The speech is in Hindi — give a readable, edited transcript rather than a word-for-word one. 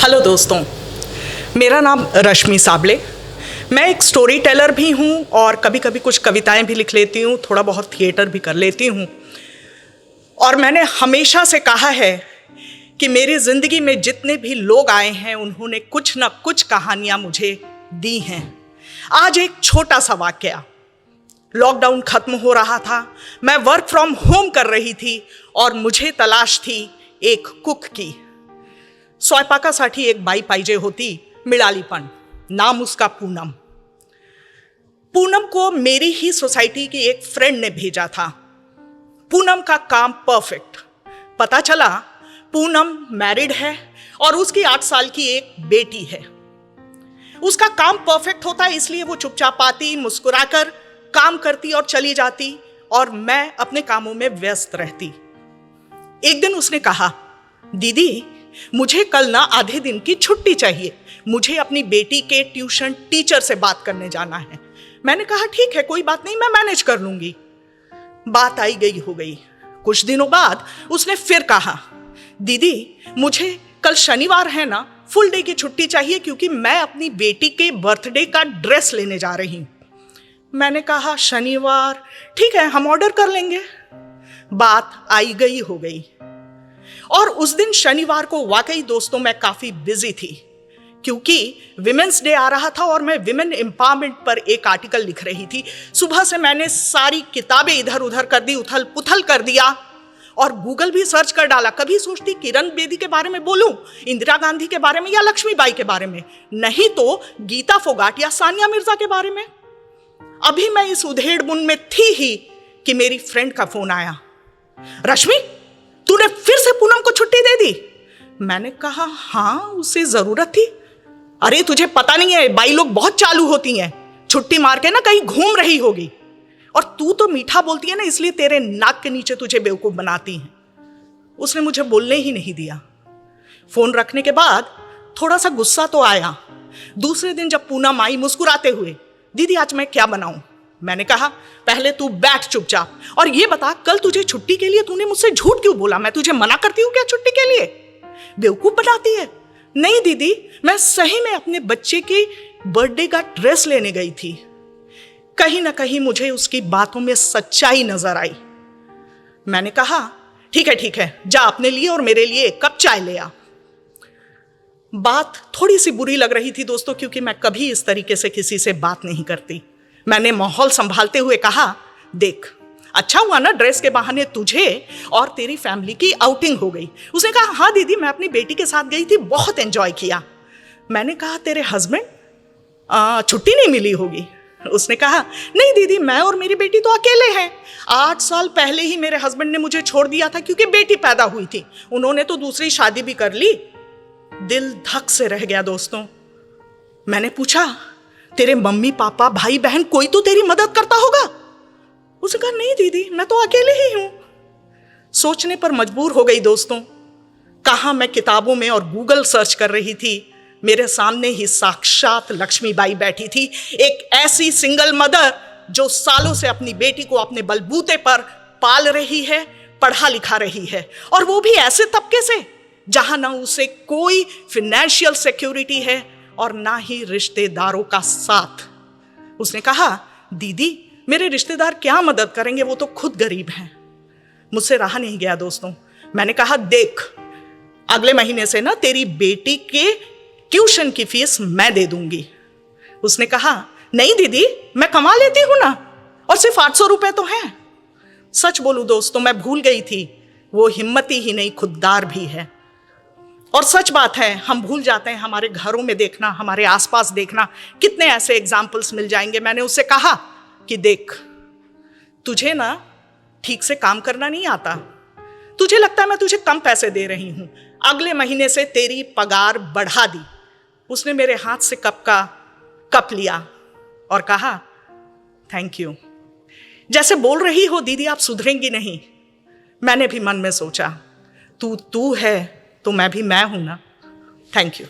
हेलो दोस्तों, मेरा नाम रश्मि साबले। मैं एक स्टोरी टेलर भी हूँ और कभी कभी कुछ कविताएं भी लिख लेती हूँ, थोड़ा बहुत थिएटर भी कर लेती हूँ। और मैंने हमेशा से कहा है कि मेरी ज़िंदगी में जितने भी लोग आए हैं उन्होंने कुछ ना कुछ कहानियाँ मुझे दी हैं। आज एक छोटा सा वाकया। लॉकडाउन खत्म हो रहा था, मैं वर्क फ्रॉम होम कर रही थी और मुझे तलाश थी एक कुक की। स्वयंपाकासाठी एक बाई पाहिजे होती, मिळाली पण। नाम उसका पूनम। पूनम को मेरी ही सोसाइटी की एक फ्रेंड ने भेजा था। पूनम का काम परफेक्ट। पता चला पूनम मैरिड है और उसकी 8 साल की एक बेटी है। उसका काम परफेक्ट होता है, इसलिए वो चुपचाप आती, मुस्कुराकर काम करती और चली जाती और मैं अपने कामों में व्यस्त रहती। एक दिन उसने कहा, दीदी मुझे कल ना आधे दिन की छुट्टी चाहिए, मुझे अपनी बेटी के ट्यूशन टीचर से बात करने जाना है। मैंने कहा ठीक है, कोई बात नहीं, मैं मैनेज कर लूंगी। बात आई गई हो गई। कुछ दिनों बाद उसने फिर कहा, दीदी मुझे कल शनिवार है ना, फुल डे की छुट्टी चाहिए क्योंकि मैं अपनी बेटी के बर्थडे का ड्रेस लेने जा रही हूं। मैंने कहा शनिवार, ठीक है हम ऑर्डर कर लेंगे। बात आई गई हो गई। और उस दिन शनिवार को वाकई दोस्तों मैं काफी बिजी थी क्योंकि विमेंस डे आ रहा था और मैं विमेन एम्पावरमेंट पर एक आर्टिकल लिख रही थी। सुबह से मैंने सारी किताबें इधर उधर कर दी, उथल पुथल कर दिया और गूगल भी सर्च कर डाला। कभी सोचती किरण बेदी के बारे में बोलूं, इंदिरा गांधी के बारे में या लक्ष्मीबाई के बारे में, नहीं तो गीता फोगाट या सानिया मिर्जा के बारे में। अभी मैं इस उधेड़बुन में थी ही कि मेरी फ्रेंड का फोन आया। रश्मि तूने फिर से पूनम को छुट्टी दे दी? मैंने कहा हाँ, उसे जरूरत थी। अरे तुझे पता नहीं है, बाई लोग बहुत चालू होती हैं, छुट्टी मार के ना कहीं घूम रही होगी। और तू तो मीठा बोलती है ना, इसलिए तेरे नाक के नीचे तुझे बेवकूफ बनाती हैं। उसने मुझे बोलने ही नहीं दिया। फोन रखने के बाद थोड़ा सा गुस्सा तो आया। दूसरे दिन जब पूनम आई मुस्कुराते हुए, दीदी आज मैं क्या बनाऊं? मैंने कहा पहले तू बैठ चुपचाप और ये बता कल तुझे छुट्टी के लिए तूने मुझसे झूठ क्यों बोला? मैं तुझे मना करती हूँ क्या छुट्टी के लिए? बेवकूफ बनाती है। नहीं दीदी, मैं सही में अपने बच्चे के बर्थडे का ड्रेस लेने गई थी। कहीं ना कहीं मुझे उसकी बातों में सच्चाई नजर आई। मैंने कहा ठीक है, जा अपने लिए और मेरे लिए 1 कप चाय ले आ। बात थोड़ी सी बुरी लग रही थी दोस्तों, क्योंकि मैं कभी इस तरीके से किसी से बात नहीं करती। मैंने माहौल संभालते हुए कहा, देख अच्छा हुआ ना ड्रेस के बहाने तुझे और तेरी फैमिली की आउटिंग हो गई। उसने कहा हाँ दीदी, मैं अपनी बेटी के साथ गई थी, बहुत एंजॉय किया। मैंने कहा तेरे हस्बैंड, छुट्टी नहीं मिली होगी? उसने कहा नहीं दीदी, मैं और मेरी बेटी तो अकेले हैं। 8 साल पहले ही मेरे हस्बैंड ने मुझे छोड़ दिया था क्योंकि बेटी पैदा हुई थी। उन्होंने तो दूसरी शादी भी कर ली। दिल धक से रह गया दोस्तों। मैंने पूछा तेरे मम्मी पापा भाई बहन कोई तो तेरी मदद करता होगा? उसने कहा नहीं दीदी, मैं तो अकेले ही हूं। सोचने पर मजबूर हो गई दोस्तों। कहां मैं किताबों में और गूगल सर्च कर रही थी, मेरे सामने ही साक्षात लक्ष्मीबाई बैठी थी, एक ऐसी सिंगल मदर जो सालों से अपनी बेटी को अपने बलबूते पर पाल रही है, पढ़ा लिखा रही है, और वो भी ऐसे तबके से जहां ना उसे कोई फाइनेंशियल सिक्योरिटी है और ना ही रिश्तेदारों का साथ। उसने कहा दीदी मेरे रिश्तेदार क्या मदद करेंगे, वो तो खुद गरीब हैं। मुझसे रहा नहीं गया दोस्तों। मैंने कहा देख, अगले महीने से ना तेरी बेटी के ट्यूशन की फीस मैं दे दूंगी। उसने कहा नहीं दीदी, मैं कमा लेती हूं ना, और सिर्फ 800 रुपए तो हैं। सच बोलूं दोस्तों, मैं भूल गई थी वो हिम्मती ही नहीं खुददार भी है। और सच बात है, हम भूल जाते हैं हमारे घरों में देखना, हमारे आसपास देखना, कितने ऐसे एग्जाम्पल्स मिल जाएंगे। मैंने उससे कहा कि देख तुझे ना ठीक से काम करना नहीं आता, तुझे लगता है मैं तुझे कम पैसे दे रही हूं, अगले महीने से तेरी पगार बढ़ा दी। उसने मेरे हाथ से कप लिया और कहा थैंक यू। जैसे बोल रही हो दीदी आप सुधरेंगी नहीं। मैंने भी मन में सोचा तू है तो मैं भी मैं हूं ना। Thank you.